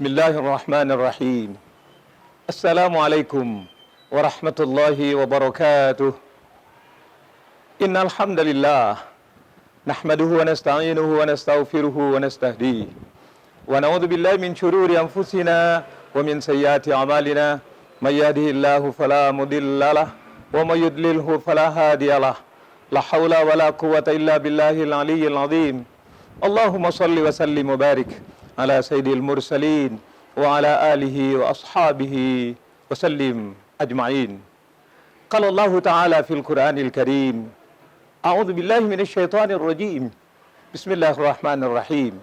Bismillahirrahmanirrahim. Assalamualaikum warahmatullahi wabarakatuh. Innal hamdalillah nahmaduhu wa nasta'inuhu wa nastaghfiruhu wa nastahdihi wa na'udzu billahi min shururi anfusina wa min sayyiati a'malina may yahdihillahu fala mudilla lahu wa may yudlilhu fala hadiya lahu. La haula wa la quwwata illa billahil aliyyil azim. Allahumma shalli wa sallim wa barik ala sayyidil mursalin wa ala alihi wa ashabihi wa sallim ajma'in. Qala Allah Ta'ala fil Qur'anil Karim, a'udzu billahi minasy syaithanir rajim. Bismillahirrahmanirrahim.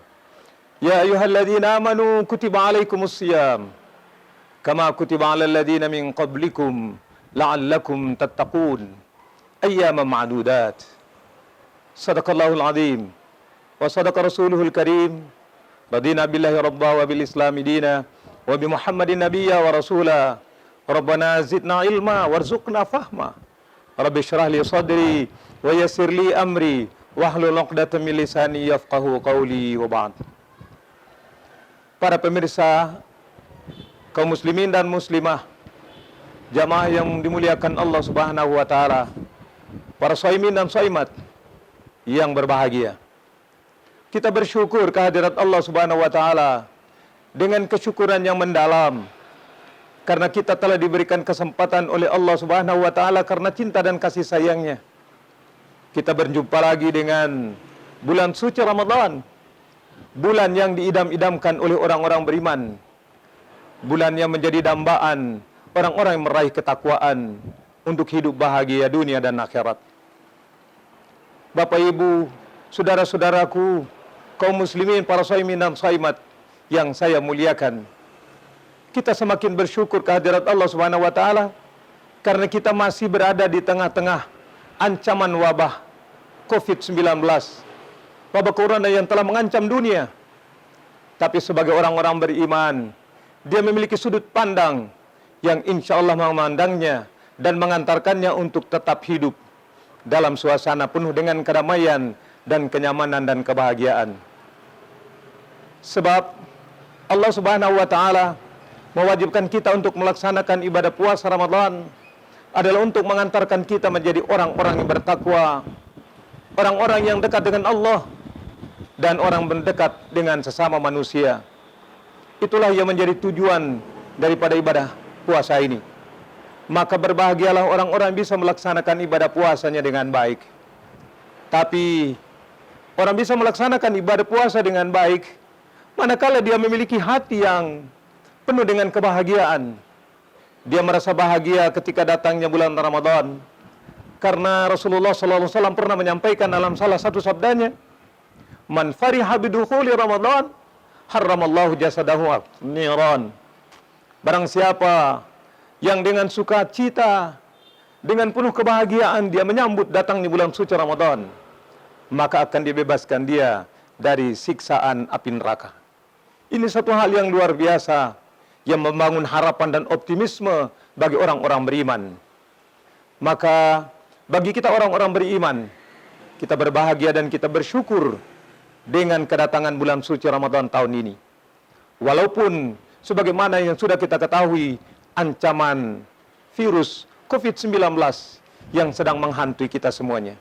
Ya ayyuhalladzina amanu kutiba alaikumus shiyam kama kutiba alal ladzina min qablikum la'allakum tattaqun. Ayyaman ma'dudat. Sadaqallahul azim wa sadaqa rasuluhul karim. Radina billahi rabba wa bil islami dina wa bi muhammadin nabiyya wa rasula. Rabbana zidna ilma warzuqna fahma. Rabbi syrah li sadri wa yassir li amri wahlul 'uqdatam min lisani yafqahu qawli wa ba'd. Para pemirsa, kaum muslimin dan muslimah, jamaah yang dimuliakan Allah Subhanahu wa taala, para shaimin dan shaimat yang berbahagia. Kita bersyukur kehadirat Allah Subhanahu wa taala dengan kesyukuran yang mendalam karena kita telah diberikan kesempatan oleh Allah Subhanahu wa taala karena cinta dan kasih sayangnya. Kita berjumpa lagi dengan bulan suci Ramadan, bulan yang diidam-idamkan oleh orang-orang beriman, bulan yang menjadi dambaan orang-orang yang meraih ketakwaan untuk hidup bahagia dunia dan akhirat. Bapak Ibu, saudara-saudaraku, kaum muslimin, para shaimin dan shaimat yang saya muliakan, kita semakin bersyukur kehadirat Allah Subhanahu wa taala karena kita masih berada di tengah-tengah ancaman wabah COVID-19, wabah corona yang telah mengancam dunia. Tapi sebagai orang-orang beriman, dia memiliki sudut pandang yang insya Allah memandangnya dan mengantarkannya untuk tetap hidup dalam suasana penuh dengan kedamaian dan kenyamanan dan kebahagiaan. Sebab Allah Subhanahu wa taala mewajibkan kita untuk melaksanakan ibadah puasa Ramadan adalah untuk mengantarkan kita menjadi orang-orang yang bertakwa, orang-orang yang dekat dengan Allah dan orang mendekat dengan sesama manusia. Itulah yang menjadi tujuan daripada ibadah puasa ini. Maka berbahagialah orang-orang bisa melaksanakan ibadah puasanya dengan baik. Tapi orang bisa melaksanakan ibadah puasa dengan baik manakala dia memiliki hati yang penuh dengan kebahagiaan. Dia merasa bahagia ketika datangnya bulan Ramadan. Karena Rasulullah SAW pernah menyampaikan dalam salah satu sabdanya, "Man fariha bidukhuli Ramadan, harramallahu jasadahu niran." Barang siapa yang dengan sukacita, dengan penuh kebahagiaan dia menyambut datangnya bulan suci Ramadan, maka akan dibebaskan dia dari siksaan api neraka. Ini satu hal yang luar biasa yang membangun harapan dan optimisme bagi orang-orang beriman. Maka bagi kita orang-orang beriman, kita berbahagia dan kita bersyukur dengan kedatangan bulan suci Ramadan tahun ini. Walaupun sebagaimana yang sudah kita ketahui, ancaman virus COVID-19 yang sedang menghantui kita semuanya.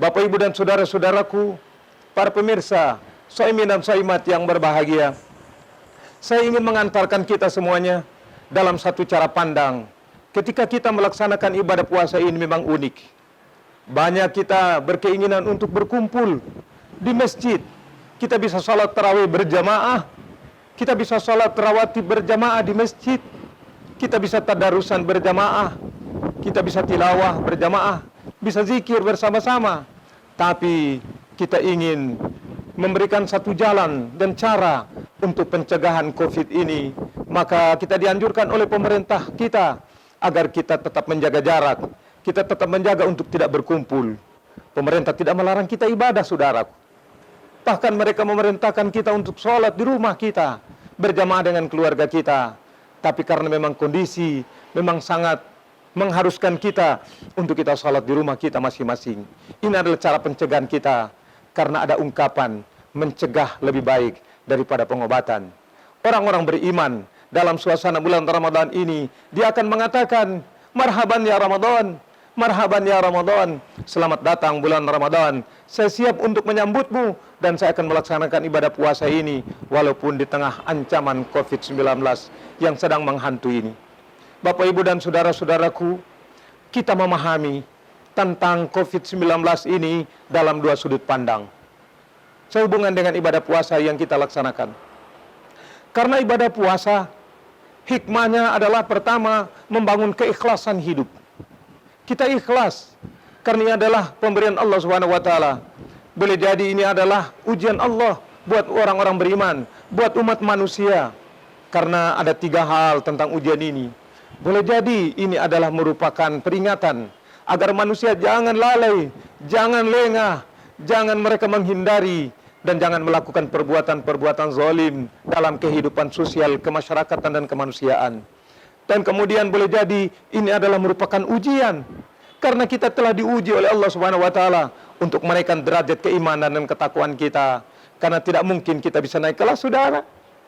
Bapak, Ibu, dan saudara-saudaraku, para pemirsa, shaimin dan shaimat yang berbahagia, saya ingin mengantarkan kita semuanya dalam satu cara pandang. Ketika kita melaksanakan ibadah puasa ini memang unik. Banyak kita berkeinginan untuk berkumpul di masjid. Kita bisa sholat tarawih berjamaah, kita bisa sholat rawatib berjamaah di masjid, kita bisa tadarusan berjamaah, kita bisa tilawah berjamaah, bisa zikir bersama-sama. Tapi kita ingin memberikan satu jalan dan cara untuk pencegahan COVID ini. Maka kita dianjurkan oleh pemerintah kita agar kita tetap menjaga jarak, kita tetap menjaga untuk tidak berkumpul. Pemerintah tidak melarang kita ibadah, saudaraku. Bahkan mereka memerintahkan kita untuk sholat di rumah kita, berjamaah dengan keluarga kita. Tapi karena memang kondisi memang sangat mengharuskan kita untuk kita sholat di rumah kita masing-masing. Ini adalah cara pencegahan kita, karena ada ungkapan mencegah lebih baik daripada pengobatan. orang-orang beriman dalam suasana bulan Ramadan ini, dia akan mengatakan, marhaban ya Ramadan, marhaban ya Ramadan, selamat datang bulan Ramadan, saya siap untuk menyambutmu, dan saya akan melaksanakan ibadah puasa ini, walaupun di tengah ancaman COVID-19 yang sedang menghantui ini. Bapak, Ibu, dan saudara-saudaraku, kita memahami tentang COVID-19 ini dalam dua sudut pandang. Sehubungan dengan ibadah puasa yang kita laksanakan. Karena ibadah puasa, hikmahnya adalah pertama, membangun keikhlasan hidup. Kita ikhlas, karena ini adalah pemberian Allah SWT. Boleh jadi ini adalah ujian Allah buat orang-orang beriman, buat umat manusia. Karena ada tiga hal tentang ujian ini. Boleh jadi ini adalah merupakan peringatan agar manusia jangan lalai, jangan lengah, jangan mereka menghindari, dan jangan melakukan perbuatan-perbuatan zalim dalam kehidupan sosial, kemasyarakatan, dan kemanusiaan. Dan kemudian boleh jadi ini adalah merupakan ujian, karena kita telah diuji oleh Allah Subhanahu wa Ta'ala untuk menaikkan derajat keimanan dan ketakwaan kita. Karena tidak mungkin kita bisa naik kelas, saudara,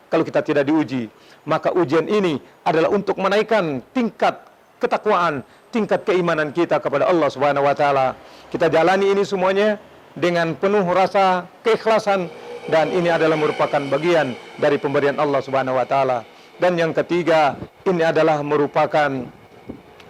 kalau kita tidak diuji. Maka ujian ini adalah untuk menaikkan tingkat ketakwaan, tingkat keimanan kita kepada Allah Subhanahu wa Ta'ala. Kita jalani ini semuanya dengan penuh rasa keikhlasan, dan ini adalah merupakan bagian dari pemberian Allah Subhanahu wa Ta'ala. Dan yang ketiga, ini adalah merupakan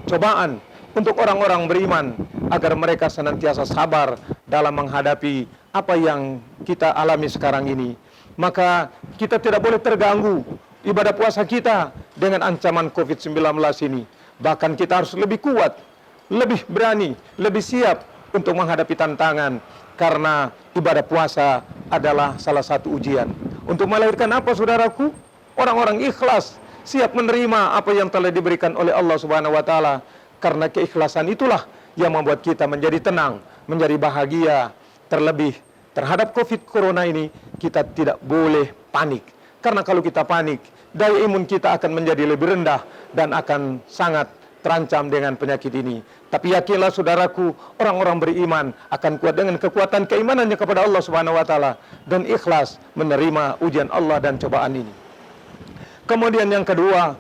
cobaan untuk orang-orang beriman agar mereka senantiasa sabar dalam menghadapi apa yang kita alami sekarang ini. Maka kita tidak boleh terganggu ibadah puasa kita dengan ancaman COVID-19 ini. Bahkan kita harus lebih kuat, lebih berani, lebih siap untuk menghadapi tantangan. Karena ibadah puasa adalah salah satu ujian. Untuk melahirkan apa, saudaraku? Orang-orang ikhlas, siap menerima apa yang telah diberikan oleh Allah Subhanahu wa Ta'ala. Karena keikhlasan itulah yang membuat kita menjadi tenang, menjadi bahagia. Terlebih terhadap COVID Corona ini, kita tidak boleh panik. Karena kalau kita panik, daya imun kita akan menjadi lebih rendah dan akan sangat terancam dengan penyakit ini. Tapi yakinlah, saudaraku, orang-orang beriman akan kuat dengan kekuatan keimanannya kepada Allah Subhanahu wa Ta'ala dan ikhlas menerima ujian Allah dan cobaan ini. Kemudian yang kedua,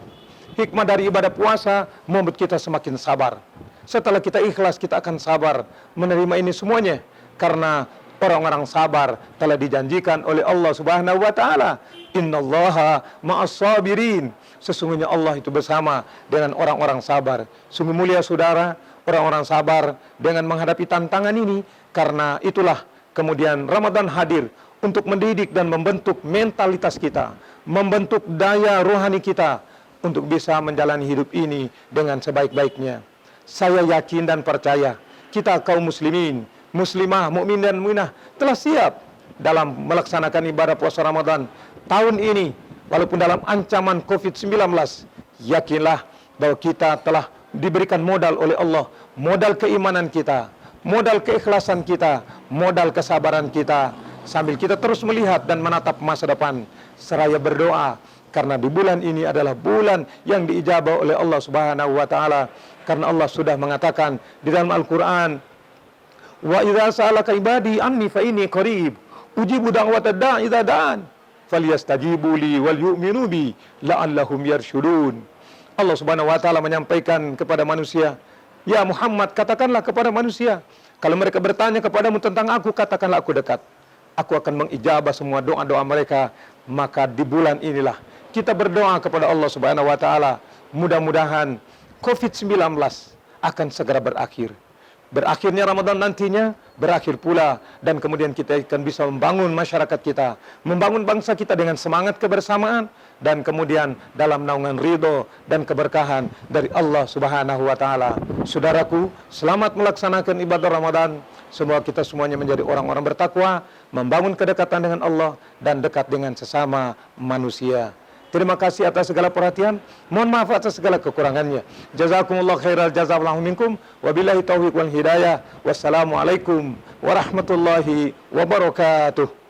hikmah dari ibadah puasa membuat kita semakin sabar. Setelah kita ikhlas, kita akan sabar menerima ini semuanya. Karena orang-orang sabar telah dijanjikan oleh Allah Subhanahu wa Ta'ala, innallaha ma'as sabirin. Sesungguhnya Allah itu bersama dengan orang-orang sabar. Sungguh mulia, saudara, orang-orang sabar dengan menghadapi tantangan ini. Karena itulah kemudian Ramadan hadir untuk mendidik dan membentuk mentalitas kita, membentuk daya rohani kita untuk bisa menjalani hidup ini dengan sebaik-baiknya. Saya yakin dan percaya kita kaum muslimin, muslimah, mukmin dan mukminah telah siap dalam melaksanakan ibadah puasa Ramadan tahun ini. Walaupun dalam ancaman COVID-19, yakinlah bahwa kita telah diberikan modal oleh Allah, modal keimanan kita, modal keikhlasan kita, modal kesabaran kita, sambil kita terus melihat dan menatap masa depan seraya berdoa. Karena di bulan ini adalah bulan yang diijabah oleh Allah Subhanahu wa Ta'ala. Karena Allah sudah mengatakan di dalam Al-Quran, wa idza sa'alaka ibadi anni fa inni qarib ujibu da'watad da'i idza da'an falyastajibu li wal yu'minu bi la'allahum yarshudun. Allah Subhanahu wa Ta'ala menyampaikan kepada manusia, ya Muhammad, katakanlah kepada manusia, kalau mereka bertanya kepadamu tentang aku, katakanlah aku dekat. Aku akan mengijabah semua doa-doa mereka. Maka di bulan inilah kita berdoa kepada Allah Subhanahu wa Ta'ala, mudah-mudahan COVID-19 akan segera berakhir. Berakhirnya Ramadan nantinya, berakhir pula. Dan kemudian kita akan bisa membangun masyarakat kita, membangun bangsa kita dengan semangat kebersamaan. Dan kemudian dalam naungan ridho dan keberkahan dari Allah Subhanahu wa Ta'ala. Saudaraku, selamat melaksanakan ibadah Ramadan. Semoga kita semuanya menjadi orang-orang bertakwa, membangun kedekatan dengan Allah dan dekat dengan sesama manusia. Terima kasih atas segala perhatian. Mohon maaf atas segala kekurangannya. Jazakumullah khairal jazallahu minkum. Wabillahi taufiq wal hidayah. Wassalamualaikum warahmatullahi wabarakatuh.